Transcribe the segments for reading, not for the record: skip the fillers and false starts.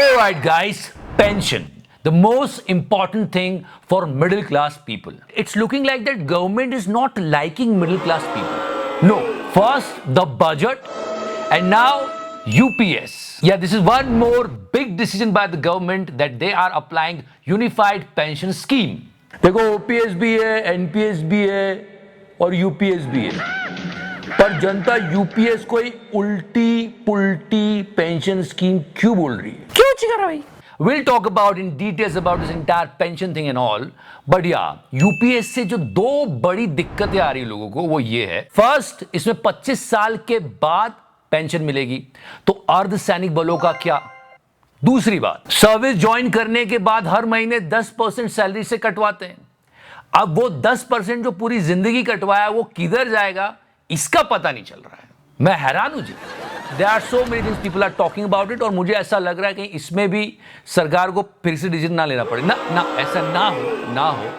Alright guys, pension. The most important thing for middle class people. It's looking like that government is not liking middle class people. No, first the budget and now UPS. Yeah, this is one more big decision by the government that they are applying unified pension scheme. देखो OPS भी है, NPS भी है और UPS भी है, पर जनता UPS को ही उल्टी पुल्टी पेंशन स्कीम क्यों बोल रही है? क्यों चिकर भाई? We'll talk about in details about this entire pension thing and all. But yeah, UPS से जो दो बड़ी दिक्कतें आ रही लोगों को वो ये है. फर्स्ट, इसमें 25 साल के बाद पेंशन मिलेगी, तो अर्धसैनिक बलों का क्या? दूसरी बात, सर्विस ज्वाइन करने के बाद हर महीने 10% सैलरी से कटवाते हैं. अब वो 10% जो पूरी जिंदगी कटवाया वो किधर जाएगा इसका पता नहीं चल रहा है. मैं हैरान हूं जी. There are so many things people are talking about it और मुझे ऐसा लग रहा है कि इसमें भी सरकार को फिर से डिसीजन ना लेना पड़े. ना ऐसा ना हो.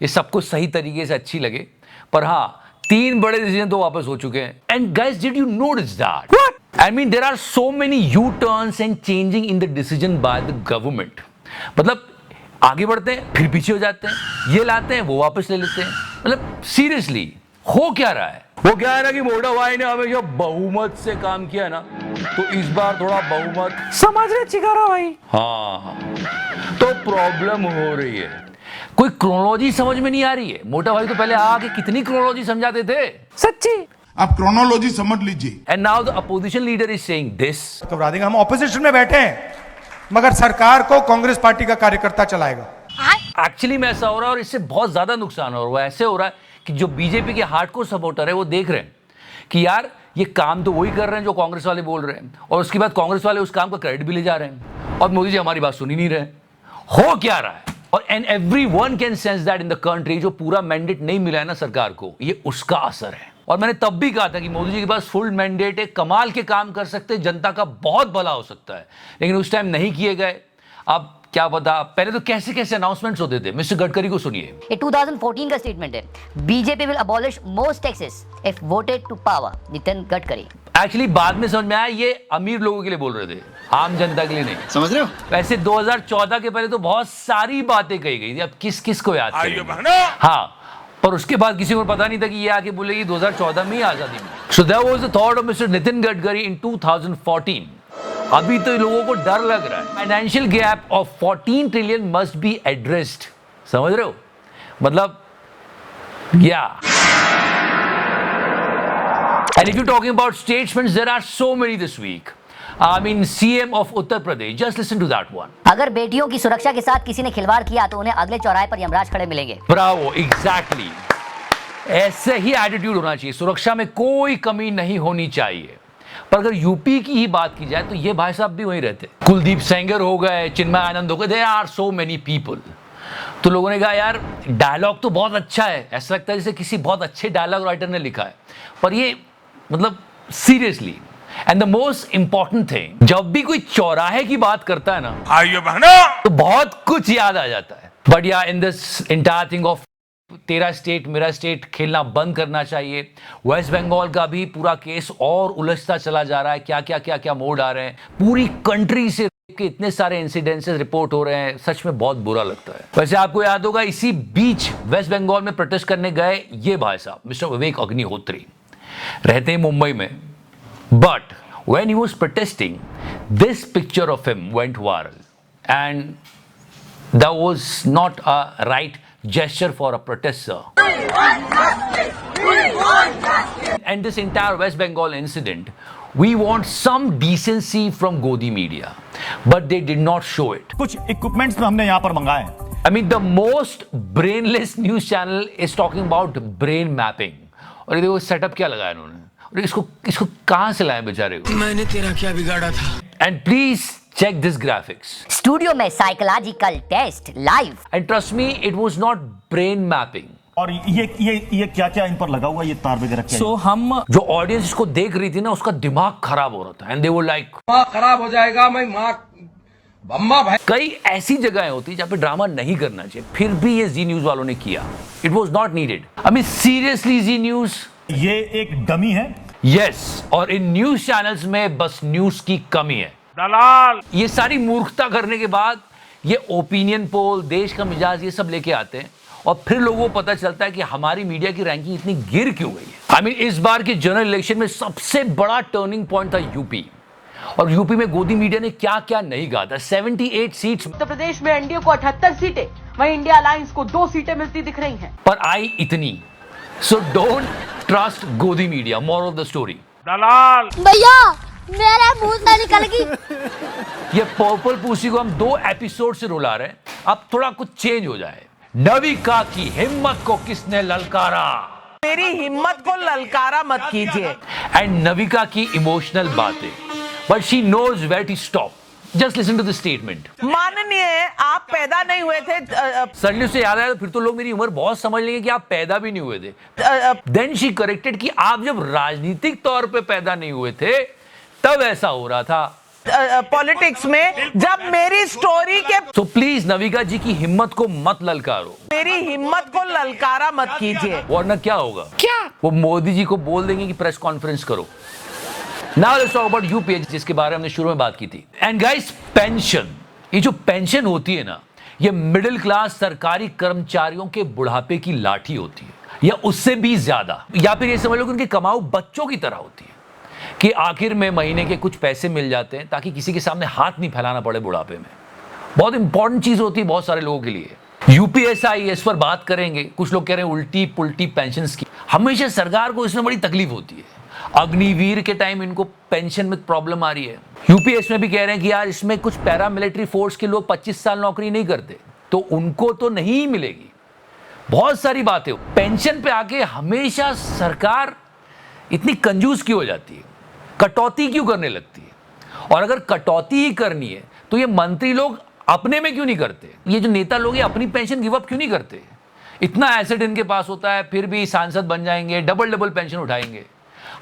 ये सब कुछ सही तरीके से अच्छी लगे, पर हाँ 3 बड़े डिसीजन तो वापस हो चुके हैं. And guys, did you notice that? I mean, there are so many U-turns and changing in the decision by the government. मतलब आगे बढ़ते हैं फिर पीछे हो जाते हैं, ये लाते हैं वो वापस ले लेते हैं. मतलब सीरियसली हो क्या रहा है? वो क्या है ना कि मोटा भाई ने हमेशा बहुमत से काम किया ना, तो इस बार थोड़ा बहुमत समझ रहे चिकारा भाई. हाँ, तो प्रॉब्लम हो रही है. कोई क्रोनोलॉजी समझ में नहीं आ रही है. मोटा भाई तो पहले आके कितनी क्रोनोलॉजी समझाते थे, सच्ची. आप क्रोनोलॉजी समझ लीजिए. And now the opposition leader is saying this. तो राधिका, हम ऑपोजिशन में बैठे हैं मगर सरकार को कांग्रेस पार्टी का कार्यकर्ता चलाएगा. एक्चुअली में ऐसा हो रहा है और इससे बहुत ज्यादा नुकसान हो रहा है. ऐसे हो रहा है कि जो बीजेपी के हार्डकोर सपोर्टर है वो देख रहे हैं कि यार ये काम तो वही कर रहे हैं जो कांग्रेस वाले बोल रहे हैं, और उसके बाद कांग्रेस वाले उस काम का क्रेडिट भी ले जा रहे हैं, और मोदी जी हमारी बात सुन ही नहीं रहे. हो क्या रहा है? और and everyone can sense that in the country जो पूरा मैंडेट नहीं मिला है ना सरकार को, ये उसका असर है. और मैंने तब भी कहा था कि मोदी जी के पास फुल मैंडेट है, कमाल के काम कर सकते हैं, जनता का बहुत भला हो सकता है, लेकिन उस टाइम नहीं किए गए. अब क्या पता, पहले तो कैसे कैसे अनाउंसमेंट्स होते थे. मिस्टर गडकरी को सुनिए. ये 2014 का स्टेटमेंट है. BJP will abolish most taxes if voted to power. Nitin Gadkari. Actually बाद में समझ में आया ये अमीर लोगों के लिए बोल रहे थे, आम जनता के लिए नहीं. समझ रहे हो? वैसे 2014 के पहले तो बहुत सारी बातें कही गई थी. अब किस किस को याद करें? हाँ, पर उसके बाद किसी को पता नहीं था कि ये आके बोलेगी 2014 में ही आजादी मिली. So that was the thought of Mister Nitin Gadkari in 2014. अभी तो लोगों को डर लग रहा है. Financial gap of 14 trillion must be addressed. समझ रहे हो? मतलब या. And if you're talking about statements, there are so many this week. I mean, CM of Uttar Pradesh. Just listen to that one. अगर बेटियों की सुरक्षा के साथ किसी ने खिलवाड़ किया तो उन्हें अगले चौराहे पर यमराज खड़े मिलेंगे. Bravo, exactly. ऐसे ही एटीट्यूड होना चाहिए. सुरक्षा में कोई कमी नहीं होनी चाहिए. पर अगर यूपी की ही बात की जाए तो ये भाई साहब भी वहीं रहते. कुलदीप सेंगर हो गए, चिन्मय आनंद हो गए. There are so many people. तो लोगों ने कहा यार डायलॉग तो बहुत अच्छा है, ऐसा लगता है जैसे किसी बहुत अच्छे डायलॉग राइटर ने लिखा है, पर ये मतलब seriously. And the most important thing, जब भी कोई चौराहे की बात करता है ना भाइयों बहनों, तो बहुत कुछ याद आ जाता है. बट या in this entire thing of तेरा स्टेट मेरा स्टेट खेलना बंद करना चाहिए. वेस्ट बंगाल का भी पूरा केस और उलझता चला जा रहा है. क्या मोड़ आ रहे हैं. पूरी कंट्री से के इतने सारे इंसिडेंसेस रिपोर्ट हो रहे हैं. सच में बहुत बुरा लगता है. वैसे आपको याद होगा इसी बीच वेस्ट बंगाल में प्रोटेस्ट करने गए ये भाई साहब मिस्टर विवेक अग्निहोत्री, रहते हैं मुंबई में. But when he was protesting, this picture of him went viral, and that was not a right gesture for a protester. And this entire West Bengal incident, we want some decency from Godi media, but they did not show it. कुछ equipments हमने यहाँ पर मंगाए हैं. I mean, the most brainless news channel is talking about brain mapping. और ये देखो setup क्या लगाया इन्होंने, और इसको कहां से लाए बेचारे को. मैंने तेरा क्या बिगाड़ा था? And please check this graphics. Studio में psychological test live. And trust me, it was not brain mapping. और ये क्या इन पर लगा हुआ ये तार वगैरह क्या? सो हम जो ऑडियंस इसको देख रही थी ना उसका दिमाग खराब हो रहा था. एंड दे वर लाइक खराब हो जाएगा, मैं माँ बम्मा भाई. कई ऐसी जगहें होती जहां पे ड्रामा नहीं करना चाहिए, फिर भी ये जी न्यूज वालों ने किया. It was not needed. I mean seriously Zee news ये एक डमी है. यस, और इन न्यूज चैनल्स में बस न्यूज की कमी है. दलाल। ये सारी मूर्खता करने के बाद ये ओपिनियन पोल, देश का मिजाज, ये सब लेके आते हैं और फिर लोगों को पता चलता है कि हमारी मीडिया की रैंकिंग इतनी गिर क्यों गई है। आई मीन इस बार के जनरल इलेक्शन में सबसे बड़ा टर्निंग पॉइंट था यूपी, और यूपी में गोदी मीडिया ने क्या क्या नहीं कहा था। 78 सीट्स उत्तर प्रदेश में एनडीए को 78 सीटें, वहीं इंडिया अलायंस को 2 सीटें मिलती दिख रही हैं। पर आई इतनी। So don't trust Godi media, moral of the story. दलाल। भैया मेरा मुंह से निकल गई। ये पर्पल पूसी को हम 2 एपिसोड से रुला रहे हैं, अब थोड़ा कुछ चेंज हो जाए। नविका की हिम्मत को किसने ललकारा? मेरी हिम्मत को ललकारा मत कीजिए। एंड नविका की इमोशनल बातें, but she knows where to stop. Just listen to the statement. माननीय, आप पैदा नहीं हुए थे। सडनली से याद आया, तो फिर तो लोग मेरी उम्र बहुत समझ लेंगे कि आप पैदा भी नहीं हुए थे। देन शी करेक्टेड कि आप जब राजनीतिक तौर पे पैदा नहीं हुए थे तब ऐसा हो रहा था पॉलिटिक्स में, जब मेरी स्टोरी के। तो प्लीज नविका जी की हिम्मत को मत ललकारो, मेरी हिम्मत को ललकारा मत कीजिए, वरना क्या होगा? क्या वो मोदी जी को बोल देंगे कि प्रेस कॉन्फ्रेंस करो। Now let's talk about UP, जिसके बारे में हमने शुरू में बात की थी। एंड गाइस, पेंशन, ये जो पेंशन होती है ना, ये मिडिल क्लास सरकारी कर्मचारियों के बुढ़ापे की लाठी होती है, या उससे भी ज्यादा, या फिर ये समझ लो कि उनके कमाऊ बच्चों की तरह होती है कि आखिर में महीने के कुछ पैसे मिल जाते हैं ताकि किसी के सामने हाथ नहीं फैलाना पड़े बुढ़ापे में। बहुत इंपॉर्टेंट चीज होती है बहुत सारे लोगों के लिए। यूपीएसआईएस पर बात करेंगे। कुछ लोग कह रहे हैं उल्टी पुल्टी पेंशन की। हमेशा सरकार को इसमें बड़ी तकलीफ होती है। अग्निवीर के टाइम इनको पेंशन में प्रॉब्लम आ रही है। यूपीएस में भी कह रहे हैं कि यार इसमें कुछ पैरामिलिट्री फोर्स के लोग 25 साल नौकरी नहीं करते तो उनको तो नहीं मिलेगी। बहुत सारी बातें। पेंशन पे आके हमेशा सरकार इतनी कंजूस क्यों हो जाती है, कटौती क्यों करने लगती है? और अगर कटौती ही करनी है तो ये मंत्री लोग अपने में क्यों नहीं करते? ये जो नेता लोग हैं अपनी पेंशन गिव अप क्यों नहीं करते? इतना एसेट इनके पास होता है फिर भी सांसद बन जाएंगे, डबल डबल पेंशन उठाएंगे।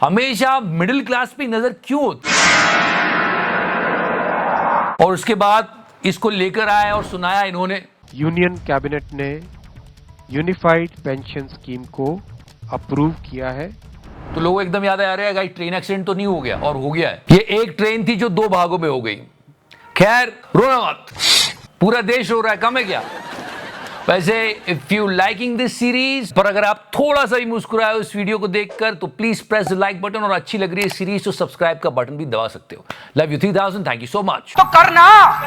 हमेशा मिडिल क्लास पे नजर क्यों होती है? और उसके बाद इसको लेकर आए और सुनाया इन्होंने। यूनियन कैबिनेट ने यूनिफाइड पेंशन स्कीम को अप्रूव किया है। तो लोगों को एकदम याद आ रहा है गाइस, ट्रेन एक्सीडेंट तो नहीं हो गया, और हो गया है। ये एक ट्रेन थी जो 2 भागों में हो गई। खैर, रोना मत, पूरा देश रो रहा है, कम है क्या? वैसे if you liking this series, पर अगर आप थोड़ा सा भी मुस्कुराए हो इस वीडियो को देखकर तो please press the like button, और अच्छी लग रही है सीरीज तो सब्सक्राइब का बटन भी दबा सकते हो। Love you 3000, thank you so much. तो करना।